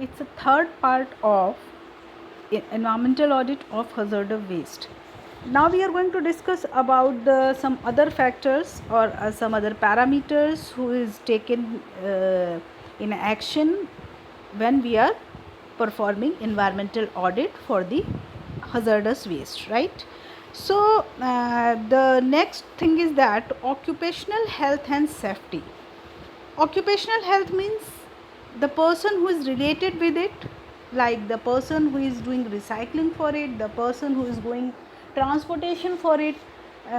It's a third part of environmental audit of hazardous waste. Now we are going to discuss about some other factors or some other parameters who is taken in action when we are performing environmental audit for the hazardous waste, right? So the next thing is that occupational health and safety. Occupational health means the person who is related with it, like the person who is doing recycling for it, the person who is going transportation for it,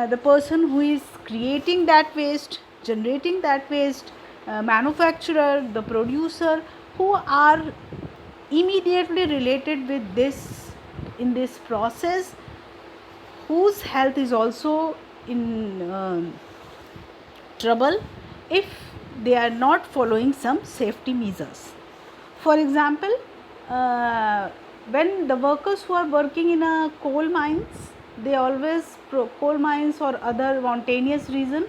the person who is creating that waste, generating that waste, manufacturer, the producer, who are immediately related with this in this process, whose health is also in trouble if they are not following some safety measures. For example, when the workers who are working in a coal mines, they always coal mines or other mountainous region,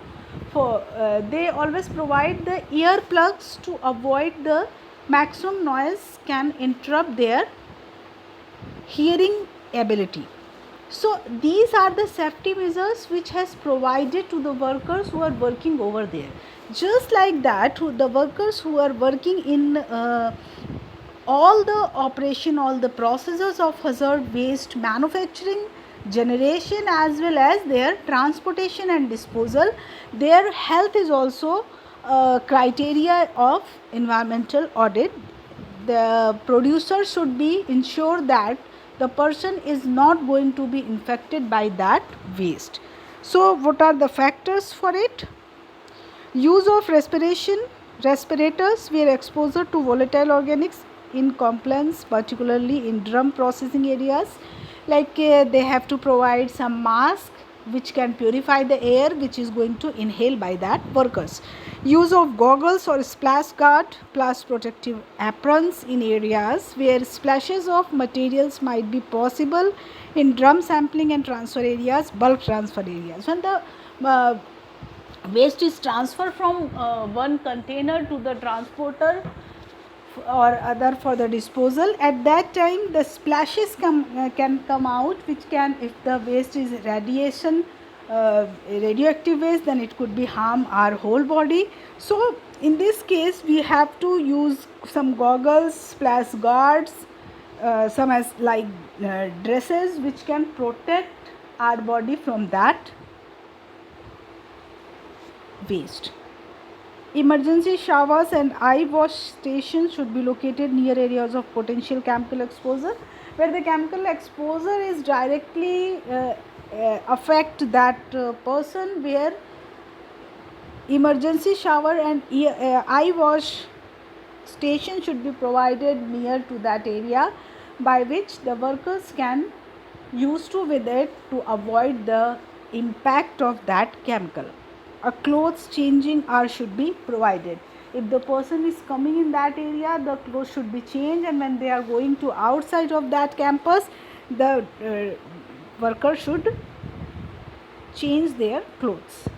for they always provide the earplugs to avoid the maximum noise can interrupt their hearing ability. So these are the safety measures which has provided to the workers who are working over there. Just like that, the workers who are working in all the operation, all the processes of hazard waste manufacturing, generation, as well as their transportation and disposal, their health is also criteria of environmental audit. The producer should be ensure that the person is not going to be infected by that waste. So what are the factors for it? Use of respirators where exposure to volatile organics in compliance, particularly in drum processing areas, like they have to provide some mask which can purify the air which is going to inhale by that workers. Use of goggles or splash guard plus protective aprons in areas where splashes of materials might be possible in drum sampling and transfer areas, bulk transfer areas. When the waste is transferred from one container to the transporter or other for the disposal, at that time the splashes can come out, which can, if the waste is radiation radioactive waste, then it could be harm our whole body. So in this case we have to use some goggles, splash guards, some as like dresses which can protect our body from that waste. Emergency showers and eye wash stations should be located near areas of potential chemical exposure, where the chemical exposure is directly affect that person, where emergency shower and eye wash station should be provided near to that area, by which the workers can use to with it to avoid the impact of that chemical. A clothes changing hour should be provided. If the person is coming in that area, the clothes should be changed, and when they are going to outside of that campus, the worker should change their clothes.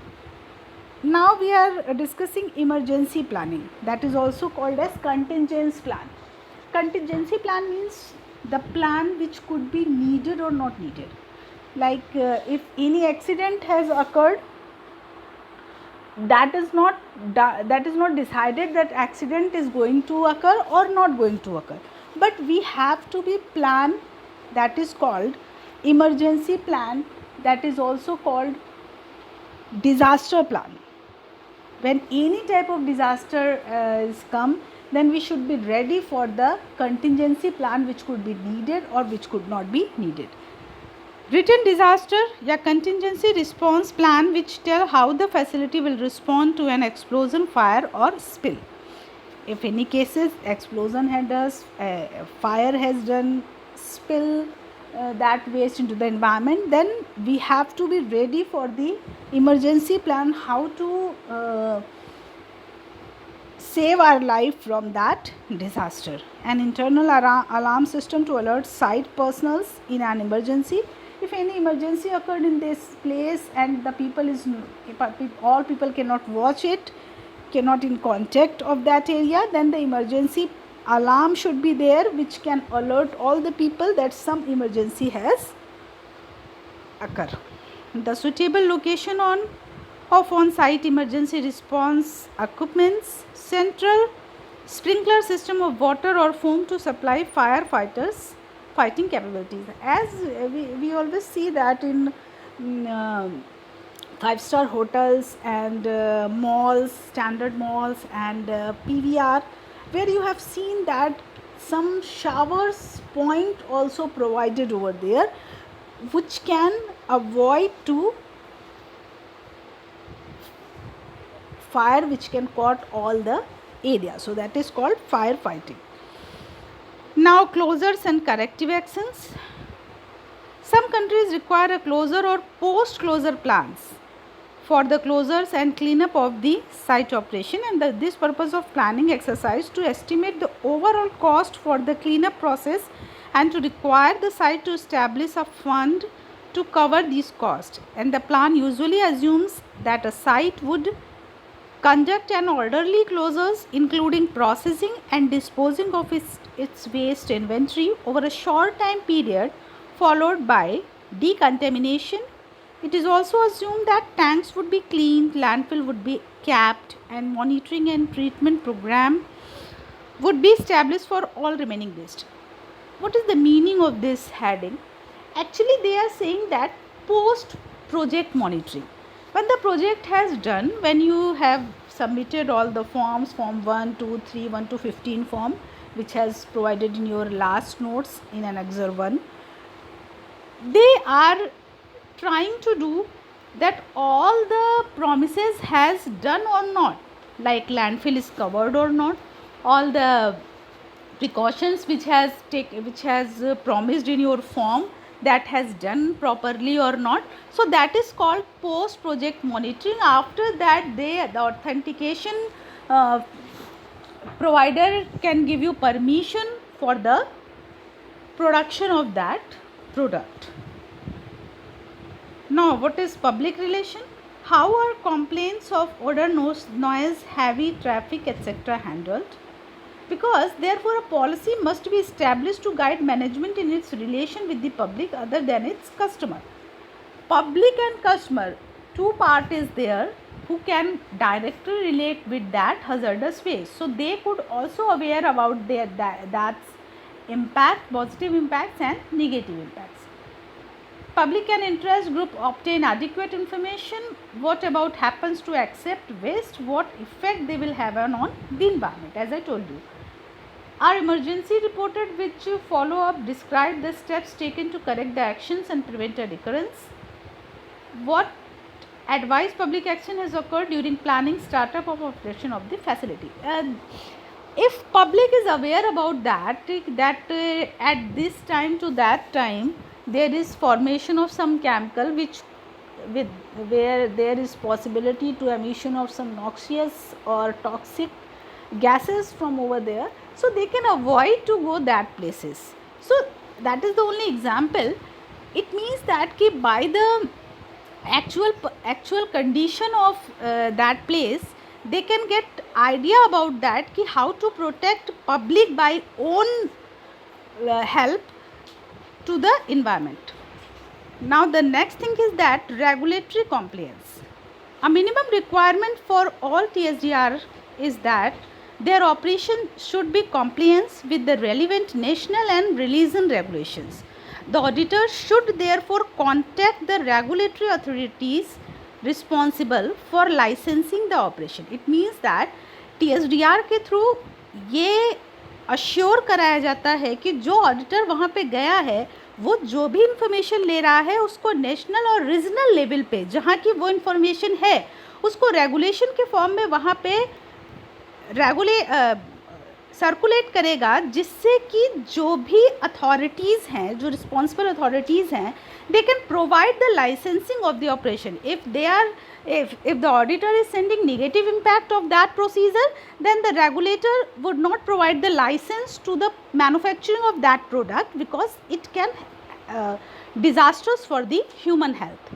Now we are discussing emergency planning, that is also called as contingency plan. Contingency plan means the plan which could be needed or not needed. Like if any accident has occurred, that is not decided that accident is going to occur or not going to occur, but we have to be plan, that is called emergency plan, that is also called disaster plan. When any type of disaster is come, then we should be ready for the contingency plan which could be needed or which could not be needed. Written disaster या contingency response plan which tell how the facility will respond to an explosion, fire or spill. If any cases explosion had done, fire has done, spill that waste into the environment, then we have to be ready for the emergency plan, how to save our life from that disaster. An internal alarm system to alert site personnel in an emergency. If any emergency occurred in this place and the people is, all people cannot watch it, cannot in contact of that area, then the emergency alarm should be there which can alert all the people that some emergency has occurred. The suitable location of on-site emergency response equipments, central sprinkler system of water or foam to supply firefighters fighting capabilities. As we always see that in five-star hotels and malls, standard malls and PVR, where you have seen that some showers point also provided over there, which can avoid to fire, which can caught all the area. So that is called firefighting. Now closures and corrective actions. Some countries require a closure or post closure plans for the closures and cleanup of the site operation, and this purpose of planning exercise to estimate the overall cost for the cleanup process and to require the site to establish a fund to cover these costs. And the plan usually assumes that a site would conduct an orderly closures including processing and disposing of its waste inventory over a short time period, followed by decontamination. It is also assumed that tanks would be cleaned, landfill would be capped, and monitoring and treatment program would be established for all remaining waste. What is the meaning of this heading? Actually, they are saying that post project monitoring. When the project has done, when you have submitted all the forms, form 1, 2, 3, 1 to 15 form, which has provided in your last notes in Annexure 1, they are trying to do that all the promises has done or not, like landfill is covered or not, all the precautions which has promised in your form, that has done properly or not. So that is called post project monitoring. After that, the authentication provider can give you permission for the production of that product. Now, what is public relation? How are complaints of odor, noise, heavy traffic, etc. handled? Because therefore a policy must be established to guide management in its relation with the public other than its customer. Public and customer, two parties there who can directly relate with that hazardous waste. So they could also aware about that's impact, positive impacts and negative impacts. Public and interest group obtain adequate information. What about happens to accept waste? What effect they will have on the environment? As I told you, our emergency reported which follow up describe the steps taken to correct the actions and prevent a recurrence. What advised public action has occurred during planning, startup of operation of the facility. If public is aware about that at this time to that time there is formation of some chemical where there is possibility to emission of some noxious or toxic gases from over there, so they can avoid to go that places. So that is the only example. It means that ki by the actual condition of that place, they can get idea about that ki how to protect public by own help to the environment. Now the next thing is that regulatory compliance. A minimum requirement for all TSDR is that their operation should be compliance with the relevant national and religion regulations. The auditor should therefore contact the regulatory authorities responsible for licensing the operation. It means that TSDR के through ये assure कराया जाता है कि जो auditor वहाँ पे गया है वो जो भी इंफॉर्मेशन ले रहा है उसको नेशनल और रीजनल लेवल पे जहाँ की वो इंफॉर्मेशन है उसको रेगुलेशन के फॉर्म में वहाँ पे सर्कुलेट करेगा, जिससे कि जो भी अथॉरिटीज़ हैं, जो रिस्पॉन्सिबल अथॉरिटीज़ हैं, they can provide the licensing of the operation. If the auditor is sending negative impact of that procedure, then the regulator would not provide the license to the manufacturing of that product because it can disastrous for the human health.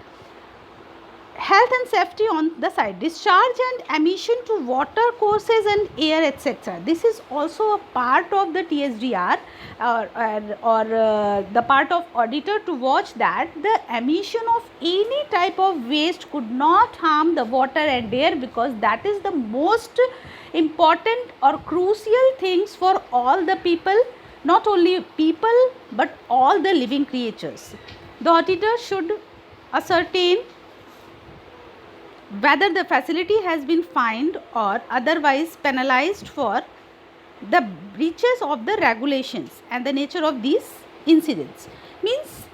health and safety on the side, discharge and emission to water courses and air etc. This is also a part of the TSDR or the part of auditor to watch that the emission of any type of waste could not harm the water and air, because that is the most important or crucial things for all the people, not only people but all the living creatures. The auditor should ascertain whether the facility has been fined or otherwise penalized for the breaches of the regulations and the nature of these incidents. Means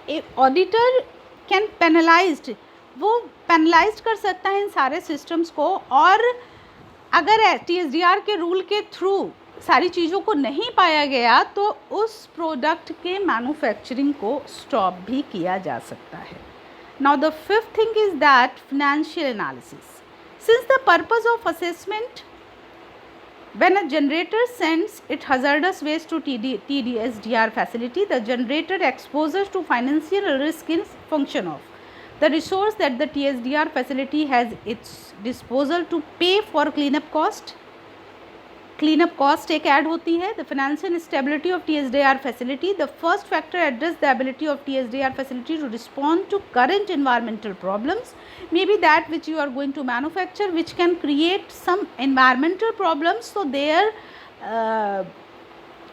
a auditor can penalized, वो penalized कर सकता है इन सारे systems को, और अगर TSDR के rule के थ्रू सारी चीज़ों को नहीं पाया गया तो उस प्रोडक्ट के मैन्युफैक्चरिंग को स्टॉप भी किया जा सकता है. Now the fifth thing is that financial analysis. Since the purpose of assessment, when a generator sends its hazardous waste to TSDR facility, the generator exposes to financial risk in function of the resource that the TSDR facility has its disposal to pay for cleanup cost. Cleanup cost एक add होती है. The financial stability of TSDR facility. The first factor address the ability of TSDR facility to respond to current environmental problems. Maybe that which you are going to manufacture which can create some environmental problems. So their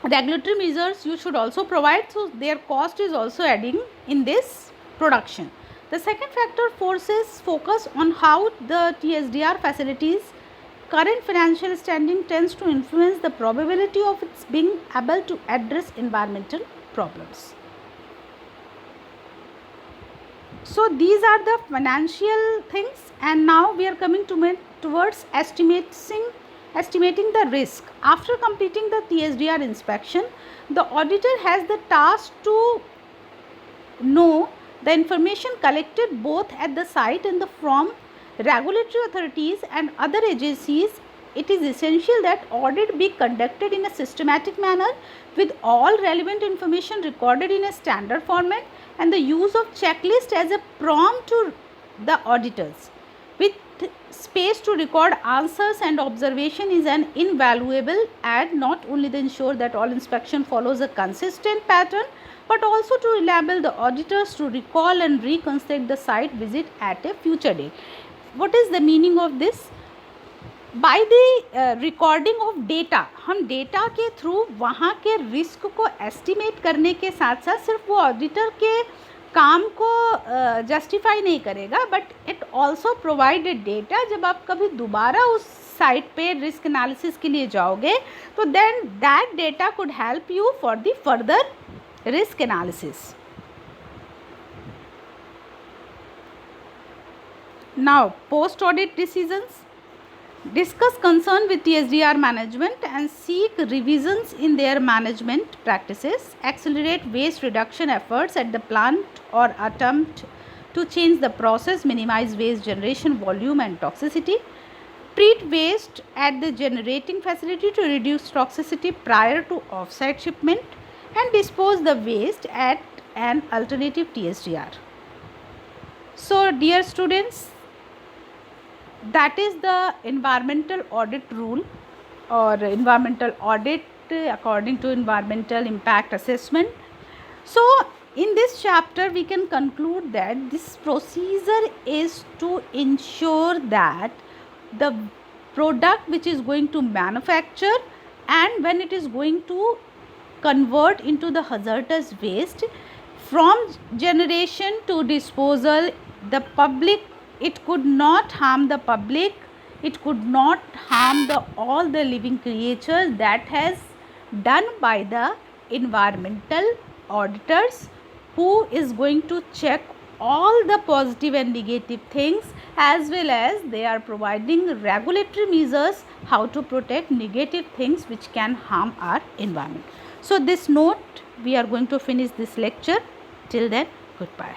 regulatory measures you should also provide. So their cost is also adding in this production. The second factor focus on how the TSDR facilities current financial standing tends to influence the probability of its being able to address environmental problems. So these are the financial things, and now we are coming towards estimating the risk. After completing the TSDR inspection, the auditor has the task to know the information collected both at the site and from regulatory authorities and other agencies. It is essential that audit be conducted in a systematic manner with all relevant information recorded in a standard format, and the use of checklist as a prompt to the auditors with space to record answers and observation is an invaluable add, not only to ensure that all inspection follows a consistent pattern but also to enable the auditors to recall and reconstruct the site visit at a future date. What is the meaning of this? By the recording of data, हम data के through वहाँ के risk को estimate करने के साथ साथ सिर्फ वो ऑडिटर के काम को जस्टिफाई नहीं करेगा, but it also provided data. जब आप कभी दोबारा उस साइट पे रिस्क एनालिसिस के लिए जाओगे तो then that data could help you for the further risk analysis. Now, post-audit decisions. Discuss concern with TSDR management and seek revisions in their management practices. Accelerate waste reduction efforts at the plant or attempt to change the process, minimize waste generation volume and toxicity. Treat waste at the generating facility to reduce toxicity prior to off-site shipment, and dispose the waste at an alternative TSDR. So, dear students, that is the environmental audit rule or environmental audit according to environmental impact assessment. So in this chapter we can conclude that this procedure is to ensure that the product which is going to manufacture and when it is going to convert into the hazardous waste, from generation to disposal, the public, it could not harm the public, it could not harm all the living creatures. That has done by the environmental auditors, who is going to check all the positive and negative things, as well as they are providing regulatory measures how to protect negative things which can harm our environment. So this note we are going to finish this lecture. Till then, goodbye.